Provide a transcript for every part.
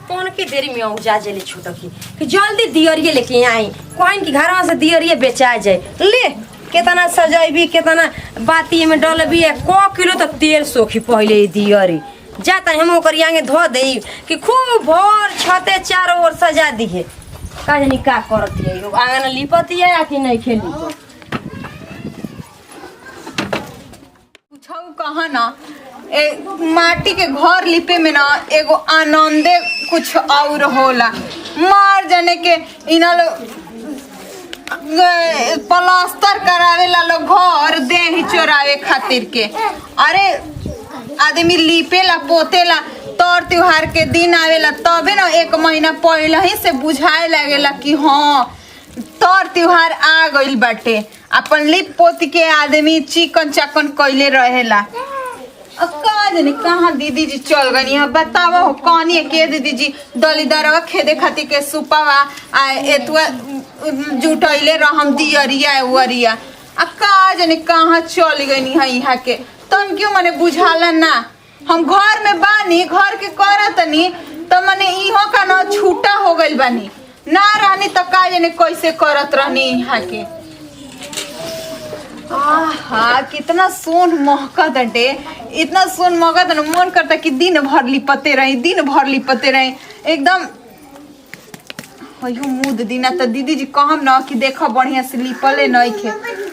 कौन की देरी में औजा जेली छोटा की कि जल्दी दियरिए लेके आई कोइन की घरवा से दियरिए बेचा जाए ले केतना सजाइबी केतना बाती में डलबी को किलो तो तेल सोखी पहले दियरी जाता हम ओकर आगे धो दे कि खूब भर छते चारों ओर सजा दिए का जानी का करत है लोग आंगन लिपती है कि नहीं खेली पूछऊ कहा ना माटी के घर लिपे में ना एगो आनंदे कुछ और होला मार जाने के इना प्लास्टर करावे ला लोग घर देह चोरावे खातिर के अरे आदमी लिपेला पोतेला तौर त्योहार के दिन आवेला तबे ना 1 महीना पहले ही से बुझाए लगेला कि हाँ तौर त्योहार आ गइल बाटे अपन लिप पोत के आदमी चिकन चाकन कइले रहेला कहाँ दीदी जी चल गई है बतावा हो कौन है के दीदी जी दलीदारवा खेदे खातिर के सुपावा एतुआ जुटैले रहम दियरिया वरिया का जाने कहाँ चल गई है यहाँ के तुम क्यों मने बुझाला ना हम घर में बानी घर के करतनी तो मने इहो का ना छूटा हो गइल बानी ना रहनी तो का जाने कैसे करत रहनी यहाँ के आहा कितना सोन महकत अटे इतना सोन महकत न मन करता कि दिन भर लिपते रही एकदम मुद दिना तो दीदी जी कहम ना कि देखो बढ़िया से लिपले नहीं खे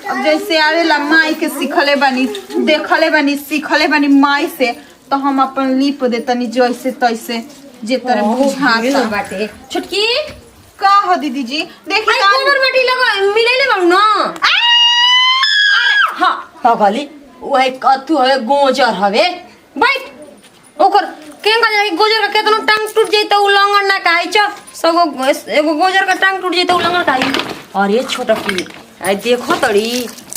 अब जैसे आवेला माई के सीखले बानी देखले बानी सीखले बानी माई से तो हम अपन लिप देतनी जैसे तैसे जे तरह बुझाता बाटे छुटकी का हो दीदी जी देखी गोबर माटी लगा मिलैले बाड़ू ना हाँ पगली वही कतु है गोजर हवे बैठ ओकर केंगा जाई गोजर का केतनो टांग टूट जाई त उलंगन ना काई छ सगो एगो गोजर का टांग टूट जाई त उलंगन काई और ये छोटा की आई देखो तड़ी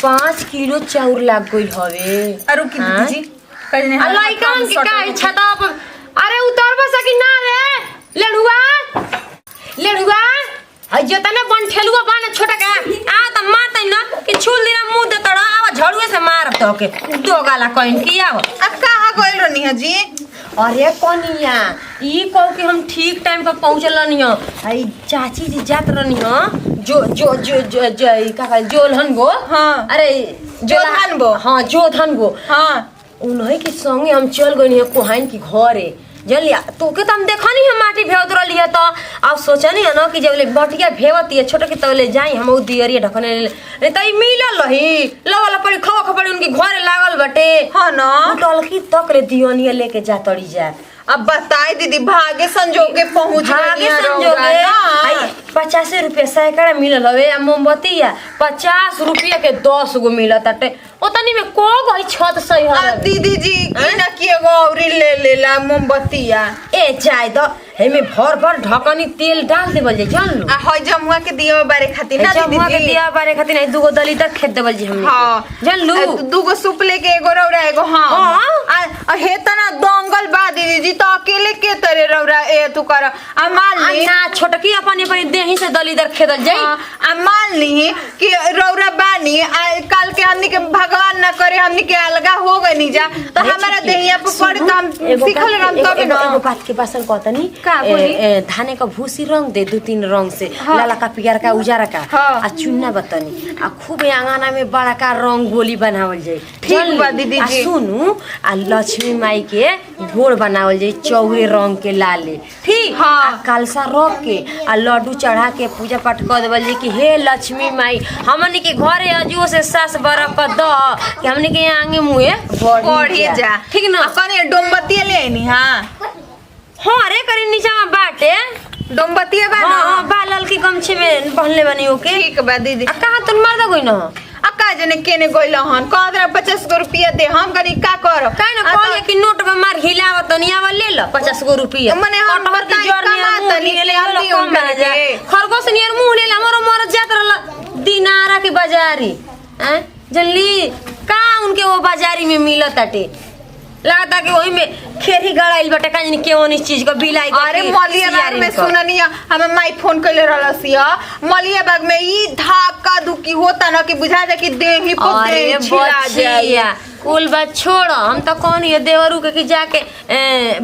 5 किलो चाउर लाग गइल हवे अरु की दीदी जी कजने आ लाइकन के काई छता पर अरे उतरबा सकी ना रे लेडुआ हई जतने बन ठेलुआ बाने छोटा का आ त मारतै न कि छुल दिना मुंह दे तड़ा आवा झड़ुए से मार तो के दो गाला कइन की आव आ कहां गइल रहनी है जी अरे कनिया ई कहू कि हम ठीक टाइम पर पहुंचल रहनी ह हई चाची जी जात रहनी ह जो का जोलहन गो हां अरे जोलहन गो हां जोधन गो हां उन्हीं के संगे हम चल गइनी है कोहाइन की घरे जलिया तो के हम देखनी है माटी भेवत रहली है तो अब सोचनी है ना कि जब ले बटिया भेवती है छोटे के तले जाई हम उ दियरिया ढकने नहीं त ई मिलल रही लगल पड़ी खवा खपड़ी उनकी घरे लागल बटे हां ना टलकी तक ले दियनिया लेके जा तड़ी जा अब बताई दीदी भाग्य संजोगे पहुंच भाग्य संजोगे 50 रुपया सैकड़ा मिलल हवे आ मोमबत्ती 50 रुपया के 10 गो मिलत अटे ओतनी में को गई छत सही है दीदी जी की ना की एगो औरी ले लेला मोमबत्तीया ए जाय द हेमे भर भर ढकनी तेल डाल देबल जे जान लो आ होय जमुआ के दियो बारे खातिर ना दीदी जमुआ के दिया बारे खातिर नहीं दुगो दली तक खेत देबल जे हमने हां जान लो दुगो सूप लेके एगो रौरा एगो हां आ हेतना दंगल बा दीदी जी तो अकेले के तरे रौरा ए तू कर आ मान ली ना छोटकी अपन अपन देही से दली दर खेदल जाई आ मान ली कि रौरा बानी कल के हमनी के भगवान ना करे हमनी के अलगा हो गनी जा तो हमारा देहिया पर पड़ त हम सिखल रहम तब ना एगो बात के बासन कहतनी धाने का भूसी रंग दे 2-3 रंग से लाला का पियर का उजरा का आ चुन्ना बतनी आ खूब आंगना में बड़ा का रंगोली बनावल जाई ठीक बा दीदी जी सुनु आ लक्ष्मी माई के घोड़ बनावल जाई चौहे रंग के लाले ठीक आ कलसा रख के आ लड्डू चढ़ा के पूजा पाठ कर देवल जाई कि हे लक्ष्मी माई हमनी के घरे अजुओ से सास बरक द कि हमनी के आगे मुए बढ़ी जा ठीक ना कने डोमबत्ती ले आनी हां हां रे करे नीचा में बाटे डोमबत्ती बा ना हां बालल की गमछे में पहनले बनी ओके ठीक बा दीदी आ कहां तुम मर्द गई न अक्का जने केने गइल हन कहदरा 50 गो रुपया दे हम कनी का कर काहे न कहले कि नोट में मार हिलावत तनिया वाला ले ल 50 गो रुपया मने हम बताई कमातनी ले हम कम जा खरगोश नियर मुंह ले हमरो मर जात रहल दिनारा के बाजारी हैं जल्दी का उनके वो बाजारी में मिलत आटे लगता कि वही में खेरी गड़ाइल बटे काजनी केवन इस चीज को बिलाई अरे मलिया बाग में सुननी हमें माई फोन कइले रहलसिया मलिया बाग में ई धाका दुकी होता ना कि बुझा जा कि देही पे दे छिला जाए कुल बात छोड़ हम तो कौन ये देवरू के कि जाके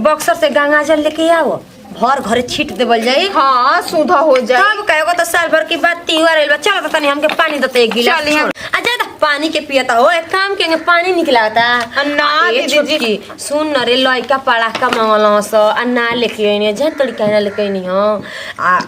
बक्सर से गंगा जल लेके आओ भर घरे छीट देवल जाई। हाँ सुधा हो जाए। तब कहेगो तो साल भर की बात त्योहार आइल बा, चलो तो तनी हमके पानी देते एक गिलास। चलिए। अच्छा तो पानी के पियता हो, एक काम के पानी निकलाता ना दीदी जी। सुन न रे लइका पड़ाका मंगल स आ ना लेके आइनी जे तोड़ी कहना लेके आइनी हो आ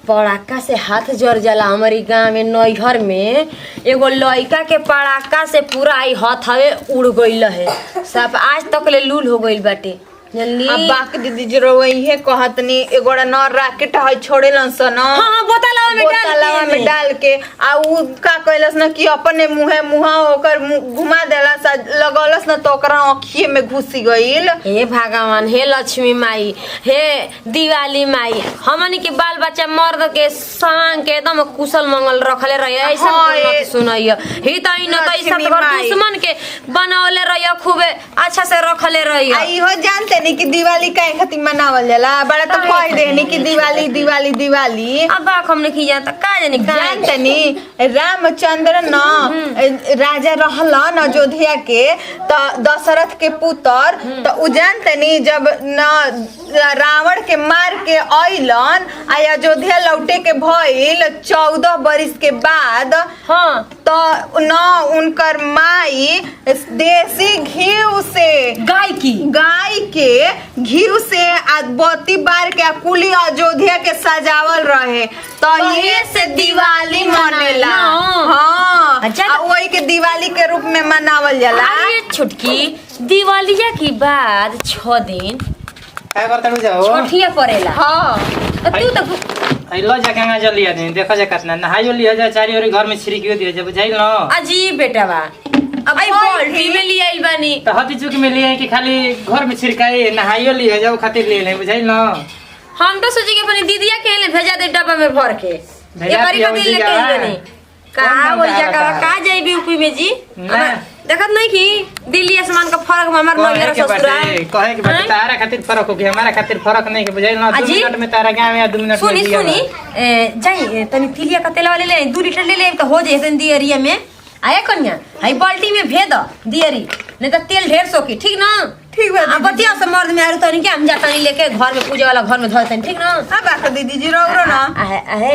पड़ाका से हाथ जर जाला। हमारी गांव में नैहर में एगो लइका के पड़ाका से पूरा आई हाथ हवे उड़ गइल है, सब आज तक ले लूल हो गइल बाटे जल्दी। अब बाक दीदी जी रोइहे कहतनी एगोड़ा न राकेट है छोड़ेलन स न। हां बोतलवा में डाल के आ उ का कहलस न कि अपने मुहा ओकर घुमा देलस लगलस न तो ओकरा आँखिए में घुसी गइल। हे भगवान, हे लक्ष्मी माई, हे दिवाली माई, हमनी के बाल बच्चा मर्द के सांग के एकदम कुशल मंगल रखले रहिए। ऐसा मत सुनइयो ही त इन त सब घर दुश्मन के बनावले रहिए, खूबे अच्छा से रखले रहिए। आ इहो जानते नहीं कि दिवाली काहे खातिर मनावल जाला? बड़ा तो कह देनी कि दिवाली दिवाली दिवाली। अब बाक हमने की जाता का जानी का जानते नी रामचंद्र न राजा रहलन अयोध्या के त दशरथ के पुत्र। तो उ जानते नी जब न रावण के मार के अइलन आ अयोध्या लौटे के भइल 14 बरिस के बाद। हां तो न उनकर माई देसी घी से गाय के घी से बत्ती बार के कुली अयोध्या के सजावल रहे, तो ये से दिवाली मनेला। हाँ वही के दिवाली के रूप में मनावल जाला। अरे छुटकी दिवालिया की बाद 6 दिन काय करता जाओ छठिया पड़ेला। हाँ तू तो लो जा गंगा जल लिया दिन देखो जा कितना नहाइयो लिया जा चारी ओरी घर में छिड़कियो दिया जा बुझाइल न। अजीब बेटा बा, अब आई बाल्टी में ले आइल बानी तो हती चुक में लिए कि खाली घर में छिड़काई नहाइयो लिया जाओ खातिर ले ले बुझाइल न। हम तो सोचे कि अपनी दीदिया के ले भेजा दे डब्बा में भर के ये बारी का दिन लेके आइल बानी। का हो जा का जाई यूपी में जी देखत नहीं कि दिल्ली आसमान का फर्क में हमार नैहर ससुराल कहे कि बेटा तारा खातिर फर्क हो कि हमारा खातिर फर्क नहीं के बुझाइल न। 2 मिनट में तारा गांव में 2 मिनट में सुनी जाई तनी तिलिया का तेल वाले ले 2 लीटर ले ले तो हो जाए तनी दियरिया में आया कन्या हाई बाल्टी में भेद दियरी नहीं तो तेल ढेर सोकी ठीक ना। ठीक बा अब बतिया से मर्द में आरु तनी के हम जाता नहीं लेके घर में पूजा वाला घर में धो तनी ठीक ना। अब आके दीदी जी रोरो ना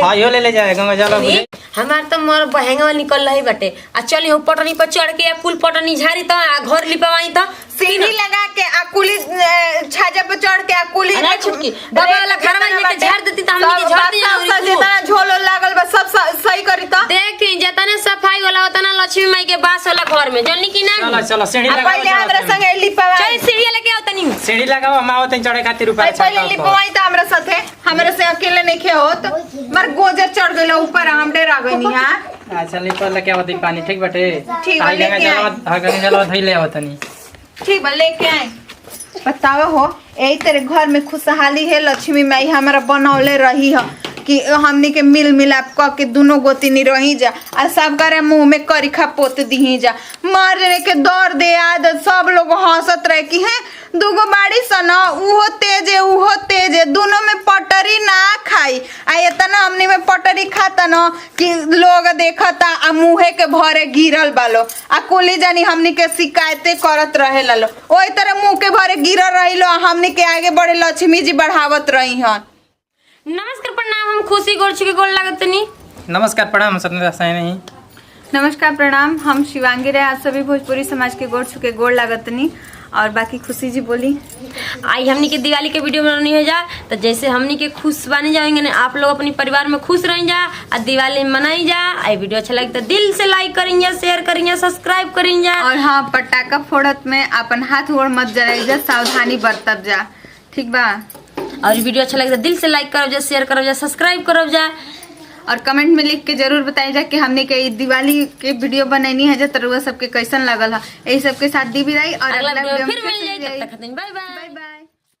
हां यो ले जाए गंगा जल बुझाइल। हमार तो मोर बहंगा निकल रही बाटे आ चली हो पटनी पर चढ़ के कुल पटनी झाड़ी त घर लिपवाई त सीढ़ी लगा के आ कुली छाजा पर चढ़ के आ कुली अरे छुटकी डबा वाला घर में लेके झाड़ देती त हमनी के झाड़ दिया जितना झोलो लागल बा सब सही करी त देख जतने सफाई वाला होता ना लक्ष्मी माई के बास वाला घर में जन्नी की ना। चलो चलो सीढ़ी लगा पहले हमरा संगे लिपवा चल सीढ़ी लेके आओ तनी सीढ़ी लगाओ माओ तन चढ़े खातिर ऊपर पहले लिपवाई त हमरा साथे हमरा से अकेले नहीं खे होत मार गोजर चढ़ गइल ऊपर हम डेरा गइनी। हां अच्छा लिपल के आवत पानी ठीक बाटे। ठीक बा गंगा जल धइले आवतनी ठीक बा लेके आए। बतावा हो यही तेरे घर में खुशहाली है लक्ष्मी माई हमारा बनौले रही है कि हमनी के मिल मिलाप क के दोनों गोतिनी रही जा आ सब करे मुंह में करिखा पोत दी जा मारने के दौड़ दे आद सब लोग हंसत रहे कि है दूगो बाड़ी सन उहो तेज है दोनों में पटरी ना खाई आ इतना हमनी में पटरी खाता न कि लोग देखता आ मुँहे के भरे गिरल बालो आ कुली जानी हमनी के शिकायतें करत रहे लो ओही तरह मुँह के भरे गिरल रही लो हमनी के आगे बढ़े लक्ष्मी जी बढ़ावत रही हन। नमस्कार प्रणाम, हम खुशी गोड़ छुके गोड़ लागत नहीं। नमस्कार प्रणाम सत्यनारायण साईं नहीं। नमस्कार प्रणाम, हम शिवांगी रहे आप सभी भोजपुरी समाज के गोड़ छुके गोड़ लागतनी और बाकी खुशी जी बोली। आई हमनी के दिवाली के वीडियो बनानी हो जा तो जैसे हमनी के खुश बने जाएंगे ना आप लोग अपने परिवार में खुश रहें जा और दिवाली मनाई जा। आई वीडियो अच्छा लगे तो दिल से लाइक करेंगे शेयर करेंगे सब्सक्राइब करेंगे और हाँ पटाखा फोड़त में अपन हाथ गोड़ मत जलाइ जा सावधानी बरतब जा ठीक बा। और वीडियो अच्छा लगे तो दिल से लाइक करो जा शेयर करो जा सब्सक्राइब करो जा और कमेंट में लिख के जरूर बताइए जा कि हमने के दिवाली के वीडियो बनैनी है जब सबके कैसन लगल है यही सबके साथ दी विदाई और अगला वीडियो फिर मिल जाए तब तक बाय बाय।